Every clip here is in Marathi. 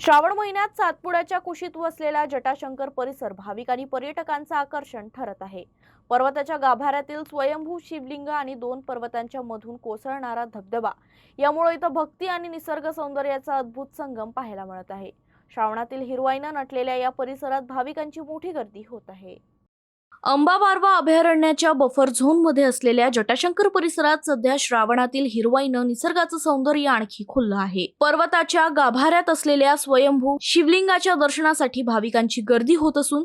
श्रावण महिन्यात सातपुड्याच्या कुशीत वसलेला जटाशंकर परिसर भाविक आणि पर्यटकांचं आकर्षण ठरत आहे। पर्वताच्या गाभाऱ्यातील स्वयंभू शिवलिंग आणि दोन पर्वतांच्या मधून कोसळणारा धबधबा यामुळे इथं भक्ती आणि निसर्ग सौंदर्याचा अद्भुत संगम पाहायला मिळत आहे। श्रावणातील हिरवाईनं नटलेल्या या परिसरात भाविकांची मोठी गर्दी होत आहे। अंबाबारवा अभयारण्याच्या बफर झोनमध्ये असलेल्या जटाशंकर परिसरात सध्या श्रावणातील हिरवाईनं निसर्गाचं सौंदर्य आणखी खुललं आहे। पर्वताच्या गाभाऱ्यात असलेल्या स्वयंभू शिवलिंगाच्या दर्शनासाठी भाविकांची गर्दी होत असून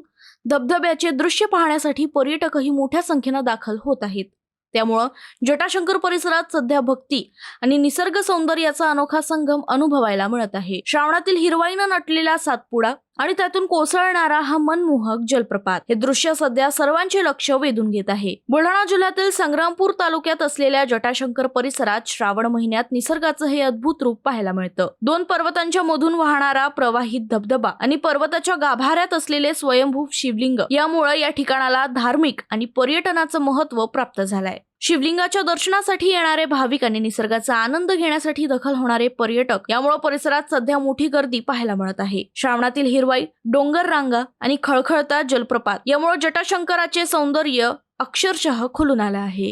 धबधब्याचे दृश्य पाहण्यासाठी पर्यटकही मोठ्या संख्येनं दाखल होत आहेत। त्यामुळे जटाशंकर परिसरात सध्या भक्ती आणि निसर्ग सौंदर्याचा अनोखा संगम अनुभवायला मिळत आहे। श्रावणातील हिरवाईनं नटलेला सातपुडा आणि त्यातून कोसळणारा हा मनमोहक जलप्रपात हे दृश्य सध्या सर्वांचे लक्ष वेधून घेत आहे। बुलढाणा जिल्ह्यातील संग्रामपूर तालुक्यात असलेल्या जटाशंकर परिसरात श्रावण महिन्यात निसर्गाचं हे अद्भुत रूप पाहायला मिळतं। दोन पर्वतांच्या मधून वाहणारा प्रवाहित धबधबा आणि पर्वताच्या गाभाऱ्यात असलेले स्वयंभू शिवलिंग यामुळे या ठिकाणाला धार्मिक आणि पर्यटनाचं महत्त्व प्राप्त झालंय। शिवलिंगाच्या दर्शनासाठी येणारे भाविक आणि निसर्गाचा आनंद घेण्यासाठी दाखल होणारे पर्यटक यामुळे परिसरात सध्या मोठी गर्दी पाहायला मिळत आहे। श्रावणातील हिरवाई, डोंगर रांगा आणि खळखळता जलप्रपात यामुळे जटाशंकराचे सौंदर्य अक्षरशः खुलून आलं आहे।